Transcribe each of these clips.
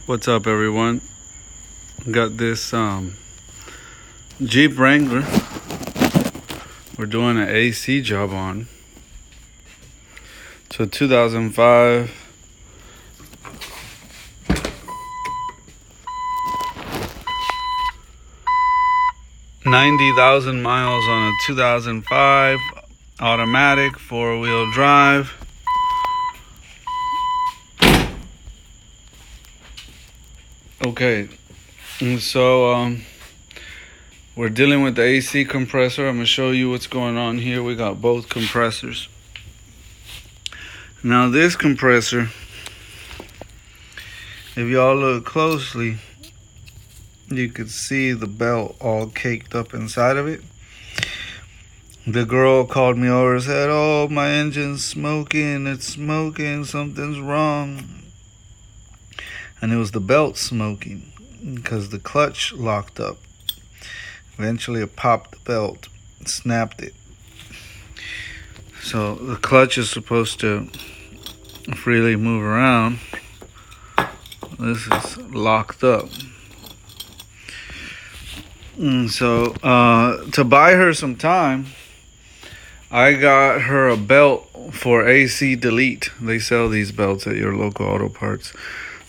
What's up, everyone? Got this Jeep Wrangler. We're doing an AC job on. So 2005 90,000 miles on a 2005 automatic 4-wheel drive. Okay, and so we're dealing with the AC compressor. I'm going to show you what's going on here. We got both compressors. Now this compressor, if y'all look closely, you could see the belt all caked up inside of it. The girl called me over and said, "Oh, my engine's smoking, it's smoking, something's wrong." And it was the belt smoking because the clutch locked up. Eventually it popped the belt, snapped it. So the clutch is supposed to freely move around. This is locked up. And so to buy her some time, I got her a belt for AC delete. They sell these belts at your local auto parts.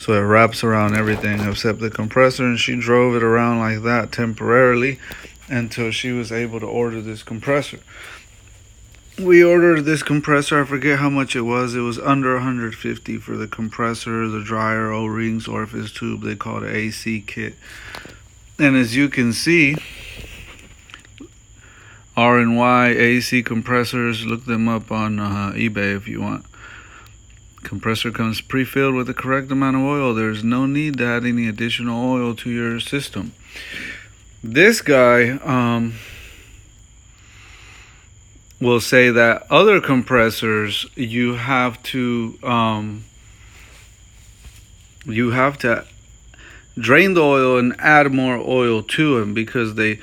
So it wraps around everything except the compressor, and she drove it around like that temporarily until she was able to order this compressor. We ordered this compressor. I forget how much it was. It was under $150 for the compressor, the dryer, O-rings, orifice tube. They call it AC kit. And as you can see, R&Y AC compressors, look them up on eBay if you want. Compressor comes pre-filled with the correct amount of oil. There's no need to add any additional oil to your system. This guy will say that other compressors you have to drain the oil and add more oil to them because they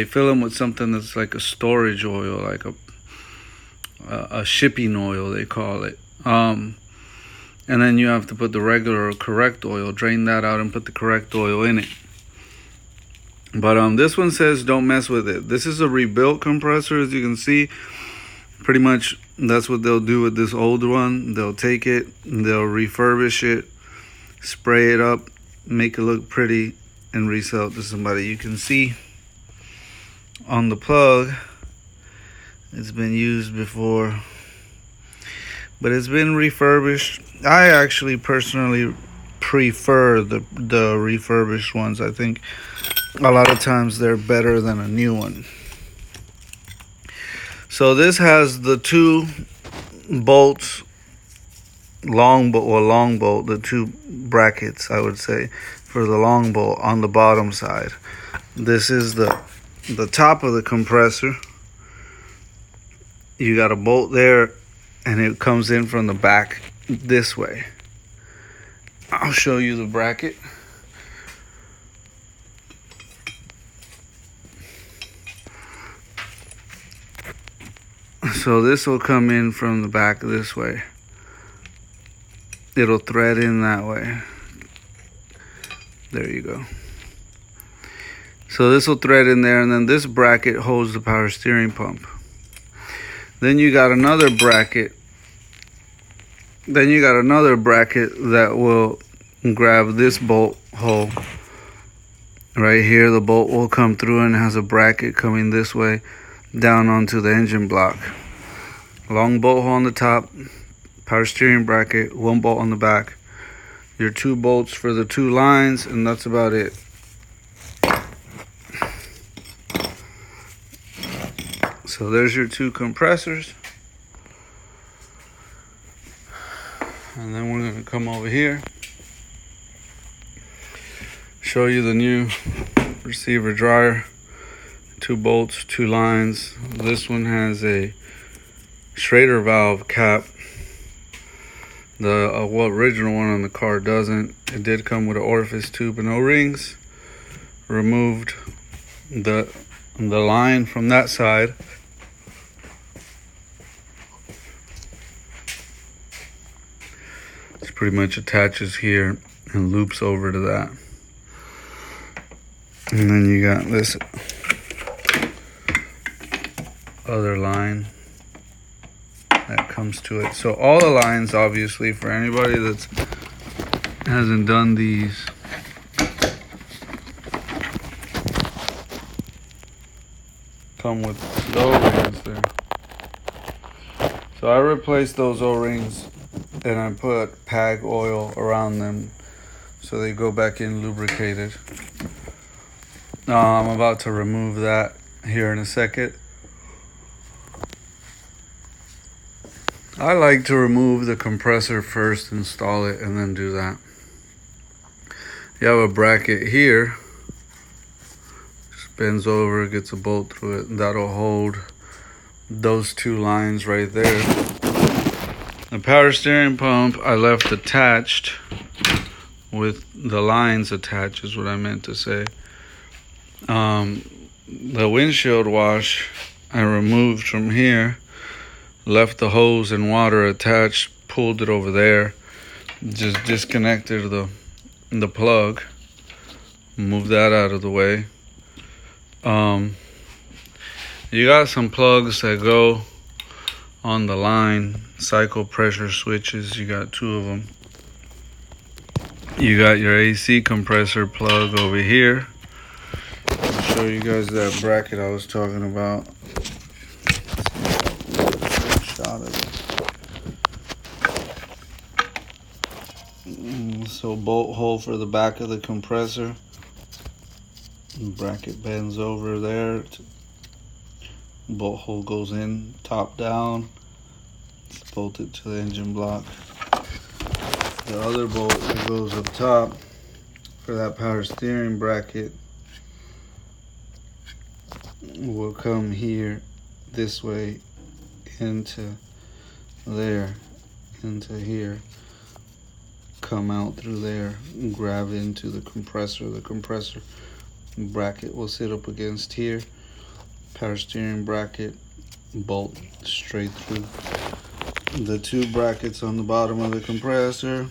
fill them with something that's like a storage oil, like a shipping oil they call it. And then you have to put the regular or correct oil, drain that out and put the correct oil in it. But this one says don't mess with it. This is a rebuilt compressor, as you can see. Pretty much that's what they'll do with this old one. They'll take it, they'll refurbish it, spray it up, make it look pretty, and resell it to somebody. You can see on the plug, it's been used before, but it's been refurbished. I actually personally prefer the refurbished ones. I think a lot of times they're better than a new one. So this has the two bolts, long bolt, the two brackets, I would say, for the long bolt on the bottom side. This is the top of the compressor. You got a bolt there, and it comes in from the back this way. I'll show you the bracket. So this will come in from the back this way. It'll thread in that way. There you go. So this will thread in there, and then this bracket holds the power steering pump. Then you got another bracket. That will grab this bolt hole. Right here, the bolt will come through and has a bracket coming this way down onto the engine block. Long bolt hole on the top, power steering bracket, one bolt on the back. Your two bolts for the two lines, and that's about it. So there's your two compressors. And then we're going to come over here, show you the new receiver dryer. Two bolts, two lines. This one has a Schrader valve cap. The original one on the car doesn't. It did come with an orifice tube and O-rings. Removed the line from that side. It pretty much attaches here and loops over to that. And then you got this other line that comes to it. So all the lines, obviously, for anybody that hasn't done these, come with the O-rings there. So I replaced those O-rings and I put PAG oil around them so they go back in lubricated. I'm about to remove that here in a second. I like to remove the compressor first, install it, and then do that. You have a bracket here, just bends over, gets a bolt through it, and that'll hold those two lines right there. The power steering pump I left attached with the lines attached is what I meant to say. The windshield wash I removed from here, left the hose and water attached, pulled it over there, just disconnected the plug, moved that out of the way. You got some plugs that go on the line, cycle pressure switches, you got 2 of them. You got your AC compressor plug over here. I'll show you guys that bracket I was talking about. Shot of it. So bolt hole for the back of the compressor. Bracket bends over there. Bolt hole goes in, top down. It's bolted to the engine block. The other bolt that goes up top for that power steering bracket will come here this way into there, into here, come out through there, and grab into the compressor. The compressor bracket will sit up against here. Power steering bracket bolt straight through. The 2 brackets on the bottom of the compressor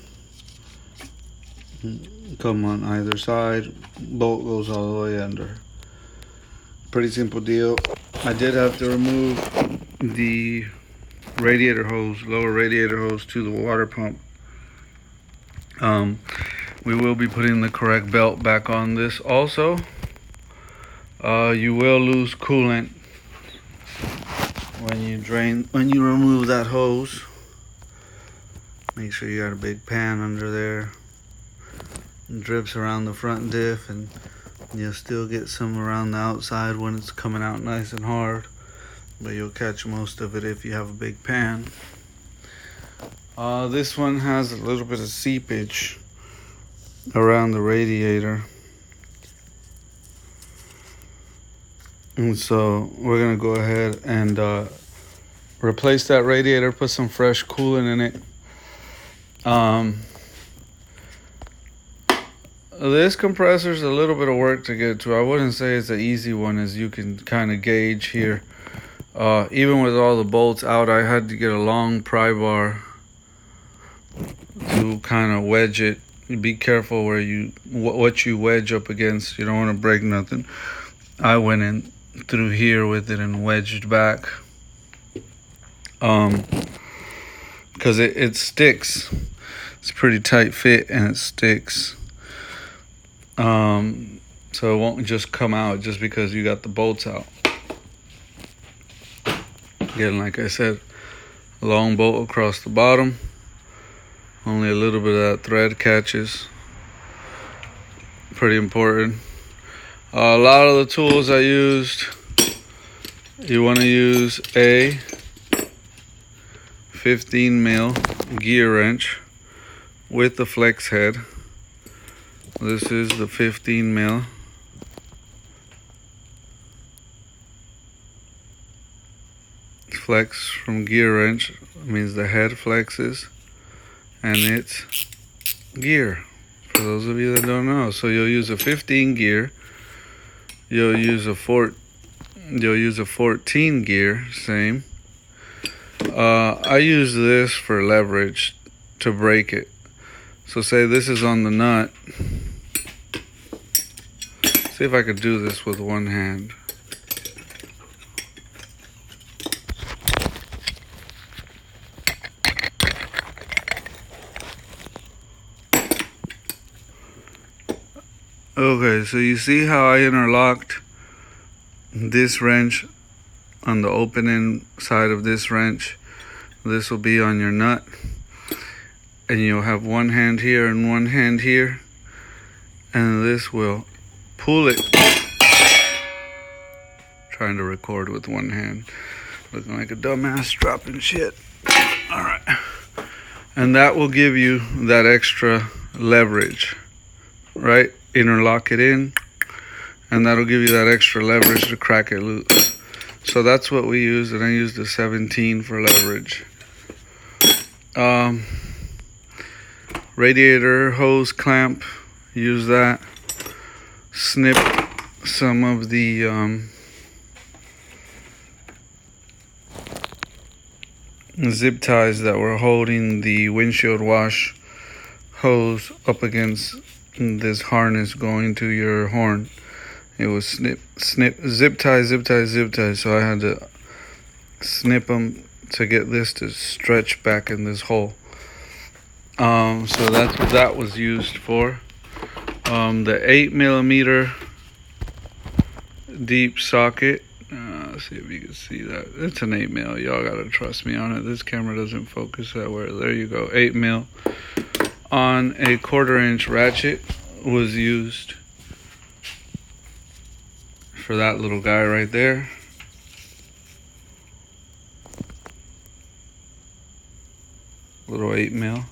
come on either side. Bolt goes all the way under. Pretty simple deal. I did have to remove the radiator hose, lower radiator hose to the water pump. We will be putting the correct belt back on this also. You will lose coolant when you remove that hose. Make sure you got a big pan under there. It drips around the front diff, and you'll still get some around the outside when it's coming out nice and hard, but you'll catch most of it if you have a big pan. This one has a little bit of seepage around the radiator, and so we're gonna go ahead and replace that radiator, put some fresh coolant in it. This compressor is a little bit of work to get to. I wouldn't say it's an easy one, as you can kind of gauge here. Even with all the bolts out, I had to get a long pry bar to kind of wedge it. Be careful where what you wedge up against. You don't want to break nothing. I went in through here with it and wedged back. Because it sticks. It's a pretty tight fit and it sticks. So it won't just come out just because you got the bolts out. Again, like I said, long bolt across the bottom. Only a little bit of that thread catches. Pretty important. A lot of the tools I used, you want to use a 15 mil gear wrench with the flex head. This is the 15 mil. Flex from gear wrench means the head flexes and it's gear, for those of you that don't know. So you'll use a 15 gear, you'll use a 14 gear, same. I use this for leverage to break it. So say this is on the nut. See if I could do this with one hand. Okay, so you see how I interlocked this wrench on the opening side of this wrench? This will be on your nut. And you'll have one hand here and one hand here. And this will pull it. Trying to record with one hand. Looking like a dumbass dropping shit. Alright. And that will give you that extra leverage. Right? Interlock it in. And that'll give you that extra leverage to crack it loose. So that's what we use. And I used the 17 for leverage. Radiator hose clamp. Use that. Snip some of the zip ties that were holding the windshield wash hose up against this harness going to your horn. It was snip, zip tie. So I had to snip them to get this to stretch back in this hole. So that's what that was used for. The 8mm deep socket. Let's see if you can see that. It's an 8mm. Y'all gotta trust me on it. This camera doesn't focus that way. There you go. 8mm on a 1/4-inch ratchet was used for that little guy right there. Little 8mm.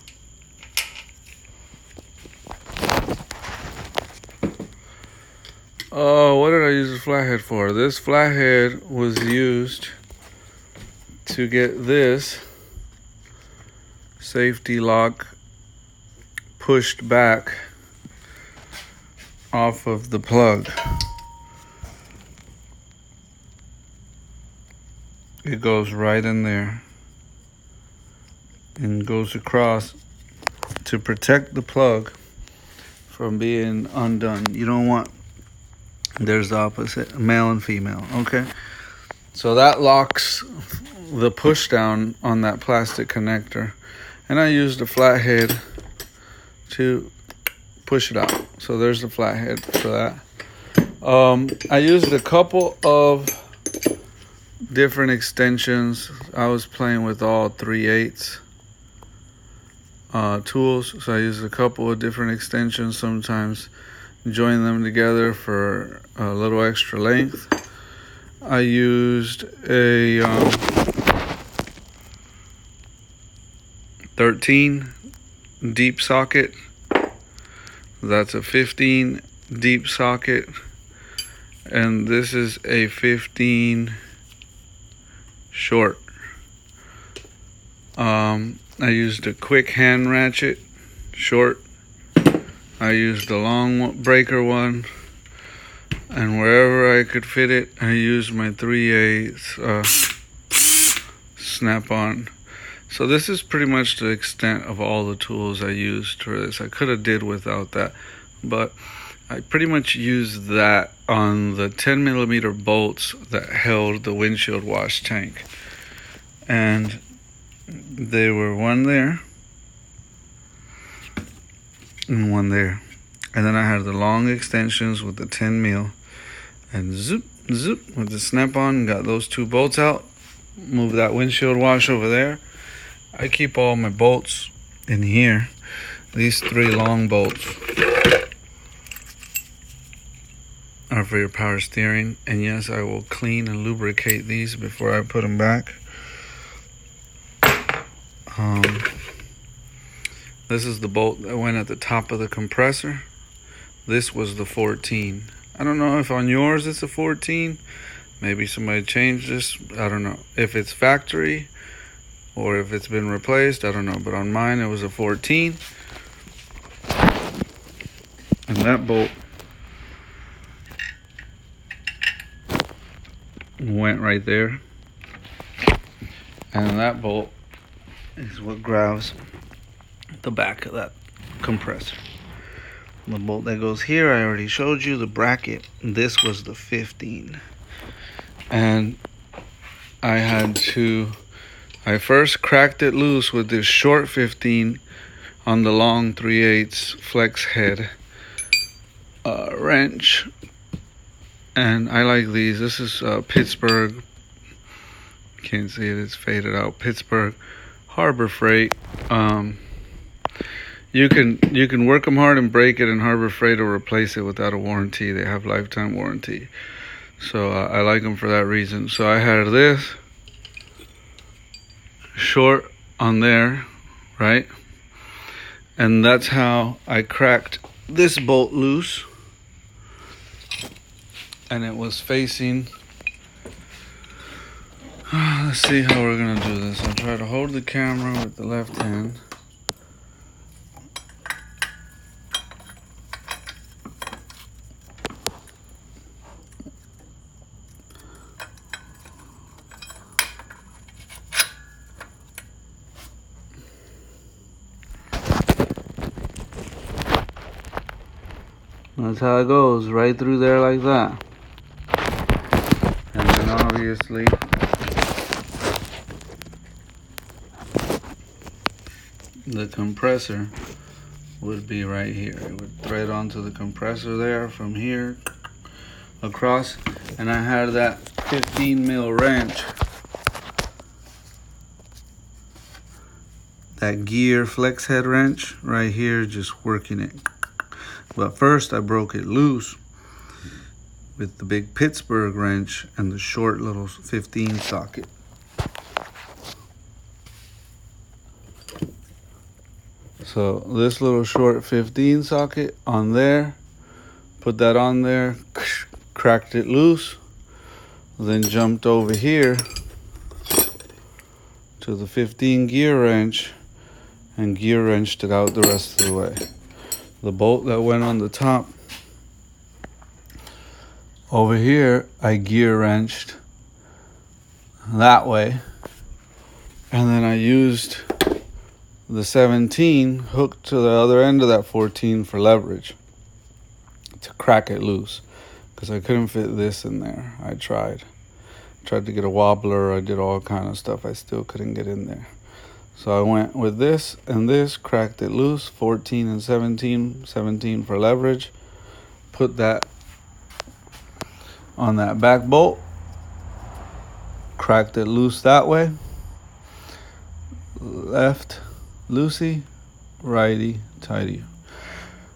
Oh, what did I use the flathead for? This flathead was used to get this safety lock pushed back off of the plug. It goes right in there and goes across to protect the plug from being undone. You don't want, there's the opposite, male and female, okay? So that locks the push down on that plastic connector. And I used a flathead to push it out. So there's the flathead for that. I used a couple of different extensions. I was playing with all 3/8 tools. So I used a couple of different extensions. Sometimes join them together for a little extra length. I used a 13 deep socket. That's a 15 deep socket. And this is a 15 short. I used a quick hand ratchet, short. I used a long breaker one, and wherever I could fit it, I used my 3/8 snap-on. So this is pretty much the extent of all the tools I used for this. I could have did without that, but I pretty much used that on the 10mm bolts that held the windshield wash tank. And they were one there and one there. And then I had the long extensions with the 10mm, and zoop with the snap-on, got those 2 bolts out, move that windshield wash over there. I keep all my bolts in here. These 3 long bolts are for your power steering. And yes, I will clean and lubricate these before I put them back. This is the bolt that went at the top of the compressor. This was the 14. I don't know if on yours it's a 14. Maybe somebody changed this. I don't know if it's factory or if it's been replaced. I don't know. But on mine it was a 14. And that bolt went right there. And that bolt is what grabs the back of that compressor. The bolt that goes here, I already showed you. The bracket, this was the 15. And I first cracked it loose with this short 15 on the long 3/8 flex head wrench. And I like these. This is Pittsburgh. Can't see it, it's faded out. Pittsburgh Harbor Freight. You can work them hard and break it, and Harbor Freight will replace it without a warranty. They have lifetime warranty. So I like them for that reason. So I had this short on there, right? And that's how I cracked this bolt loose. And it was facing, let's see how we're gonna do this. I'll try to hold the camera with the left hand. That's how it goes, right through there like that. And then obviously the compressor would be right here. It would thread onto the compressor there from here across. And I had that 15 mil wrench, that gear flex head wrench right here, just working it. But first I broke it loose with the big Pittsburgh wrench and the short little 15 socket. So this little short 15 socket on there, put that on there, cracked it loose, then jumped over here to the 15 gear wrench and gear wrenched it out the rest of the way. The bolt that went on the top over here, I gear wrenched that way, and then I used the 17 hooked to the other end of that 14 for leverage to crack it loose, because I couldn't fit this in there. I tried to get a wobbler, I did all kind of stuff, I still couldn't get in there. So I went with this and this, cracked it loose, 14 and 17 for leverage. Put that on that back bolt, cracked it loose that way. Left loosey, righty tighty.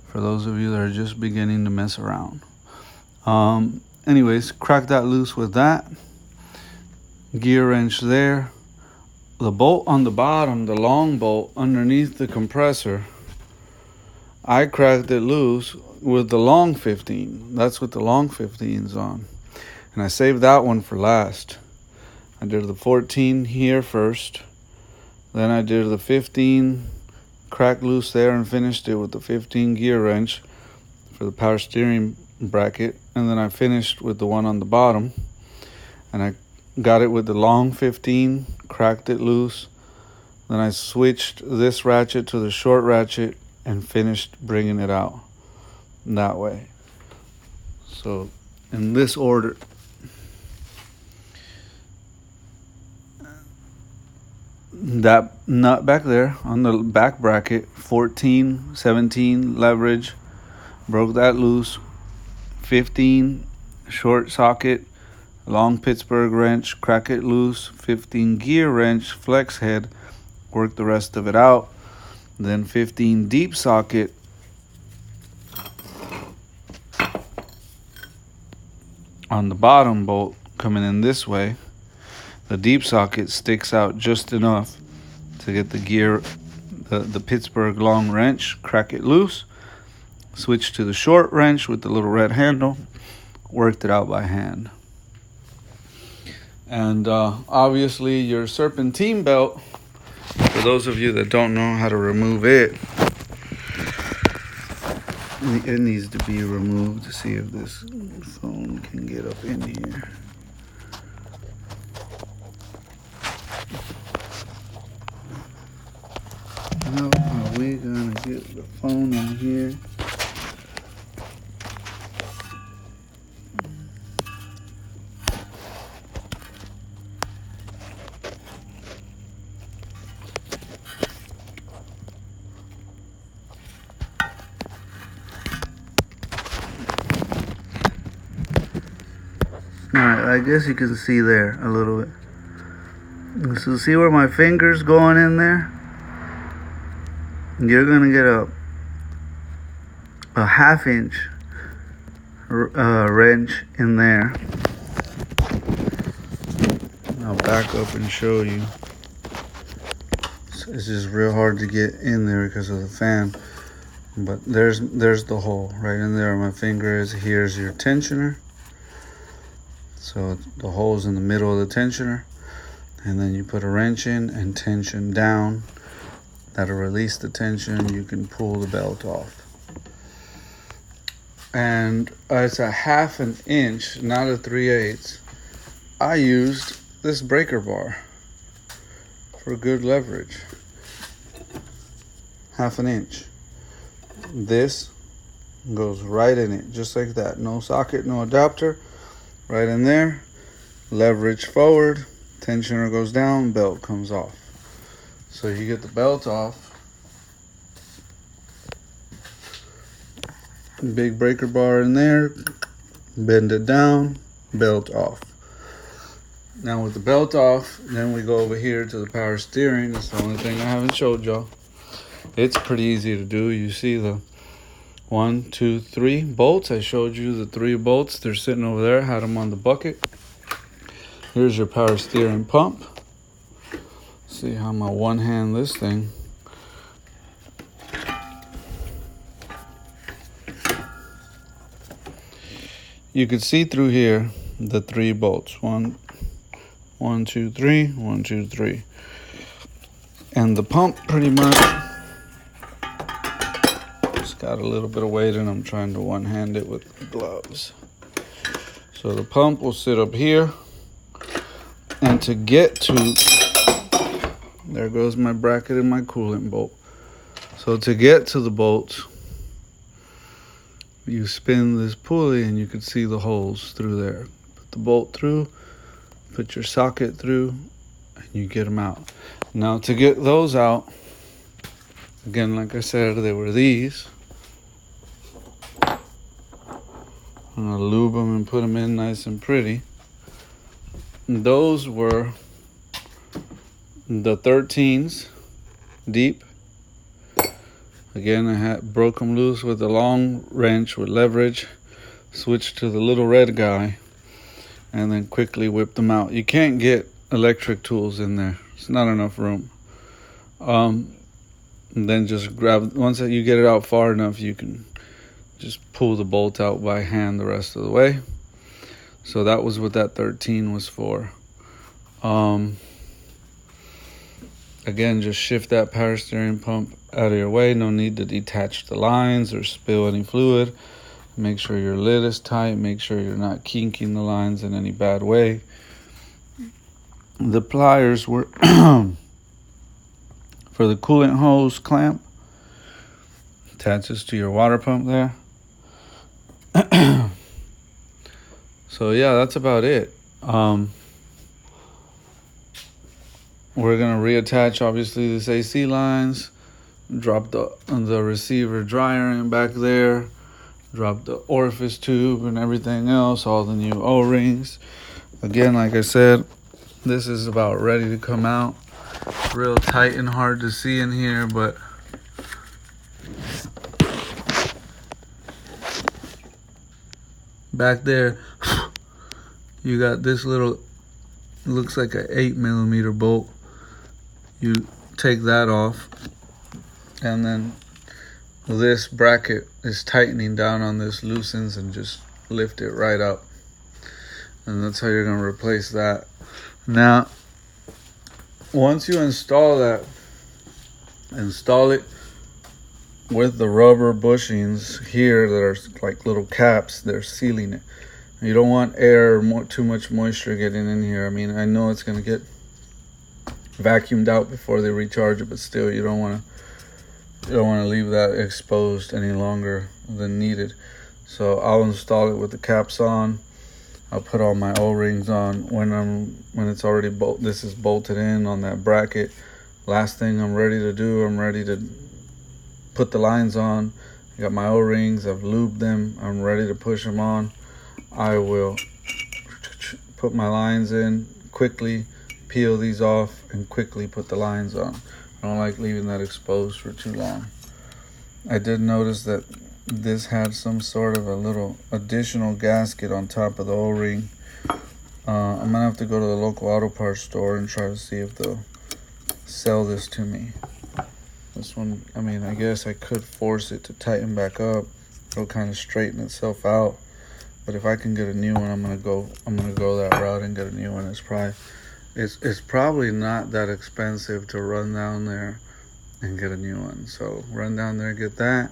For those of you that are just beginning to mess around. Anyways, cracked that loose with that. Gear wrench there. The bolt on the bottom, the long bolt underneath the compressor, I cracked it loose with the long 15. That's what the long 15's on. And I saved that one for last. I did the 14 here first. Then I did the 15, cracked loose there and finished it with the 15 gear wrench for the power steering bracket. And then I finished with the one on the bottom. And I got it with the long 15, cracked it loose. Then I switched this ratchet to the short ratchet and finished bringing it out that way. So in this order. That nut back there on the back bracket, 14, 17 leverage, broke that loose. 15 short socket, long Pittsburgh wrench, crack it loose. 15 gear wrench, flex head, work the rest of it out. Then 15 deep socket, on the bottom bolt coming in this way. The deep socket sticks out just enough to get the gear, the Pittsburgh long wrench, crack it loose. Switch to the short wrench with the little red handle, worked it out by hand. And obviously your serpentine belt, for those of you that don't know how to remove it, it needs to be removed to see if this phone can get up in here. How are we gonna get get the phone in here. Alright, I guess you can see there a little bit. So see where my finger's going in there? You're gonna get a half-inch wrench in there. I'll back up and show you. It's just real hard to get in there because of the fan. But there's the hole right in there where my finger is. Here's your tensioner. So the hole's in the middle of the tensioner, and then you put a wrench in and tension down. That'll release the tension. You can pull the belt off. And it's a 1/2 inch, not a 3/8. I used this breaker bar for good leverage. 1/2 inch. This goes right in it, just like that. No socket, no adapter. Right in there, leverage forward, tensioner goes down, belt comes off. So you get the belt off. Big breaker bar in there, bend it down, belt off. Now with the belt off, then we go over here to the power steering. That's the only thing I haven't showed y'all. It's pretty easy to do. You see the 1, 2, 3 bolts. I showed you the 3 bolts. They're sitting over there. Had them on the bucket. Here's your power steering pump. See how I'm gonna one hand this thing. You could see through here the 3 bolts. 1, 2, 3. 1, 2, 3. And the pump pretty much got a little bit of weight, and I'm trying to one-hand it with gloves. So the pump will sit up here, and to get to, there goes my bracket and my coolant bolt. So to get to the bolts, you spin this pulley and you can see the holes through there. Put the bolt through, put your socket through, and you get them out. Now to get those out, again, like I said, they were these. I'm gonna lube them and put them in nice and pretty. And those were the 13s, deep. Again, I broke them loose with a long wrench with leverage, switched to the little red guy, and then quickly whipped them out. You can't get electric tools in there. It's not enough room. And then just grab, once you get it out far enough, you can just pull the bolt out by hand the rest of the way. So that was what that 13 was for. Again, just shift that power steering pump out of your way. No need to detach the lines or spill any fluid. Make sure your lid is tight. Make sure you're not kinking the lines in any bad way. The pliers were for the coolant hose clamp. Attaches to your water pump there. So yeah, that's about it. We're gonna reattach obviously this AC lines, drop the receiver dryer in back there, drop the orifice tube and everything else, all the new O-rings. Again, like I said, this is about ready to come out. Real tight and hard to see in here, but back there you got this little, looks like an 8mm bolt. You take that off, and then this bracket is tightening down on this, loosens and just lift it right up, and that's how you're going to replace that. Now once you install that, install it with the rubber bushings here that are like little caps. They're sealing it. You don't want air or too much moisture getting in here. I mean, I know it's going to get vacuumed out before they recharge it, but still, you don't want to You don't want to leave that exposed any longer than needed. So I'll install it with the caps on. I'll put all my O-rings on when it's already this is bolted in on that bracket. Last thing I'm ready to do, I'm ready to put the lines on. I got my O-rings, I've lubed them, I'm ready to push them on. I will put my lines in quickly, peel these off, and quickly put the lines on. I don't like leaving that exposed for too long. I did notice that this had some sort of a little additional gasket on top of the O-ring. I'm gonna have to go to the local auto parts store and try to see if they'll sell this to me. This one, I mean, I guess I could force it to tighten back up. It'll kind of straighten itself out. But if I can get a new one, I'm gonna go that route and get a new one. It's probably not that expensive to run down there and get a new one. So run down there, get that,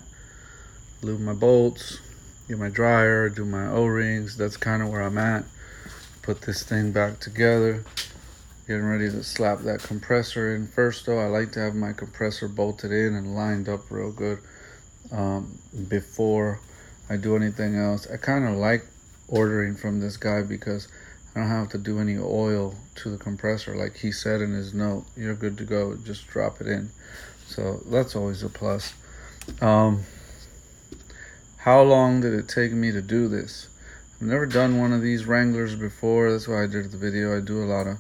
lube my bolts, get my dryer, do my O-rings. That's kind of where I'm at. Put this thing back together. Getting ready to slap that compressor in. First though, I like to have my compressor bolted in and lined up real good before I do anything else. I kind of like ordering from this guy because I don't have to do any oil to the compressor. Like he said in his note, you're good to go, just drop it in. So that's always a plus. How long did it take me to do this? I've never done one of these Wranglers before. That's why I did the video. I do a lot of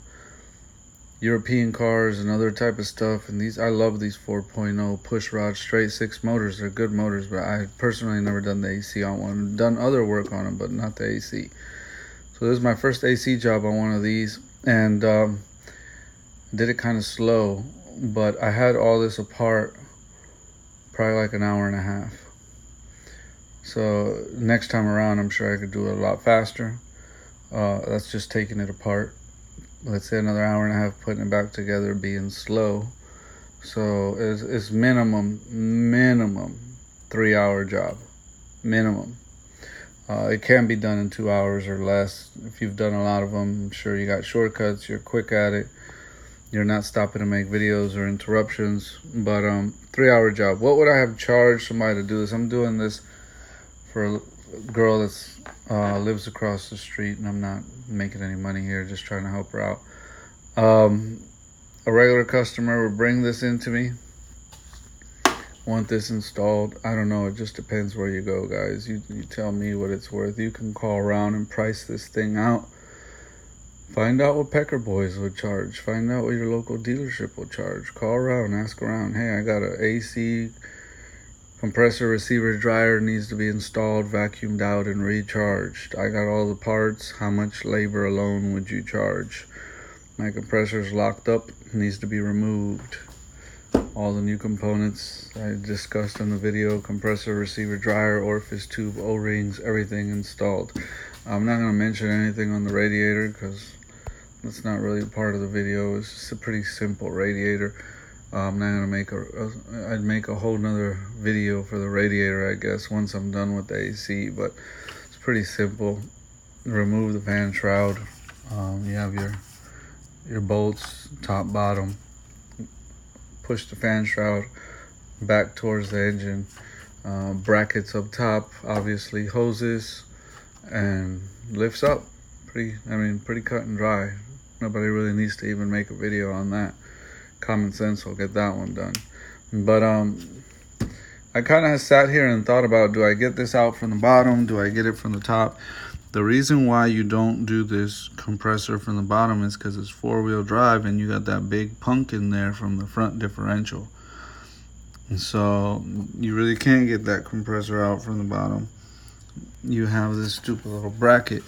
European cars and other type of stuff, and I love these 4.0 push rod straight 6 motors. They're good motors, but I personally never done the AC on one. Done other work on them, but not the AC. So this is my first AC job on one of these, and did it kind of slow, but I had all this apart probably like an hour and a half. So next time around, I'm sure I could do it a lot faster. That's just taking it apart. Let's say another hour and a half putting it back together, being slow. So it's minimum 3-hour job, minimum. It can be done in 2 hours or less. If you've done a lot of them, I'm sure you got shortcuts, you're quick at it, you're not stopping to make videos or interruptions. But 3-hour job. What would I have charged somebody to do this? I'm doing this for a girl that's lives across the street, and I'm not making any money here, just trying to help her out. A regular customer would bring this into me, want this installed. I don't know, it just depends where you go, guys. You tell me what it's worth. You can call around and price this thing out. Find out what Pecker Boys would charge. Find out what your local dealership will charge. Call around, ask around. Hey, I got an AC compressor, receiver, dryer needs to be installed, vacuumed out, and recharged. I got all the parts. How much labor alone would you charge? My compressor's locked up, needs to be removed. All the new components I discussed in the video: compressor, receiver, dryer, orifice tube, O-rings, everything installed. I'm not going to mention anything on the radiator because that's not really part of the video. It's just a pretty simple radiator. I'm not gonna make I'd make a whole nother video for the radiator, I guess, once I'm done with the AC, but it's pretty simple. Remove the fan shroud. You have your bolts, top, bottom. Push the fan shroud back towards the engine. Brackets up top, obviously hoses, and lifts up. Pretty cut and dry. Nobody really needs to even make a video on that. Common sense will get that one done. But I kind of sat here and thought about, do I get this out from the bottom? Do I get it from the top? The reason why you don't do this compressor from the bottom is because it's 4-wheel drive and you got that big punk in there from the front differential. And so you really can't get that compressor out from the bottom. You have this stupid little bracket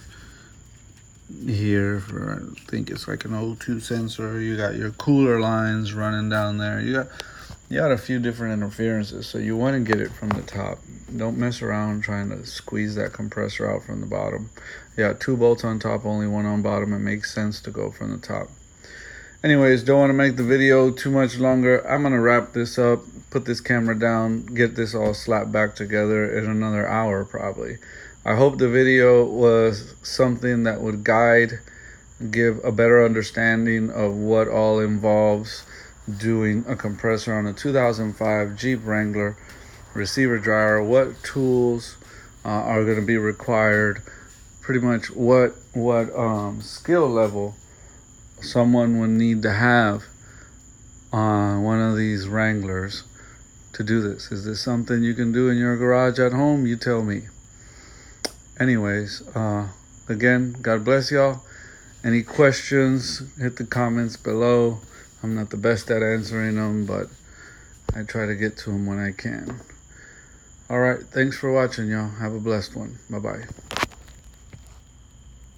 here for, I think it's like an O2 sensor. You got your cooler lines running down there. You got a few different interferences, so you want to get it from the top. Don't mess around trying to squeeze that compressor out from the bottom. You got 2 bolts on top, only 1 on bottom. It makes sense to go from the top. Anyways, don't want to make the video too much longer. I'm gonna wrap this up, put this camera down, get this all slapped back together in another hour probably. I hope the video was something that would give a better understanding of what all involves doing a compressor on a 2005 Jeep Wrangler receiver dryer, what tools are going to be required, pretty much what skill level someone would need to have on one of these Wranglers to do this. Is this something you can do in your garage at home? You tell me. Anyways, again, God bless y'all. Any questions, hit the comments below. I'm not the best at answering them, but I try to get to them when I can. All right, thanks for watching, y'all. Have a blessed one. Bye-bye.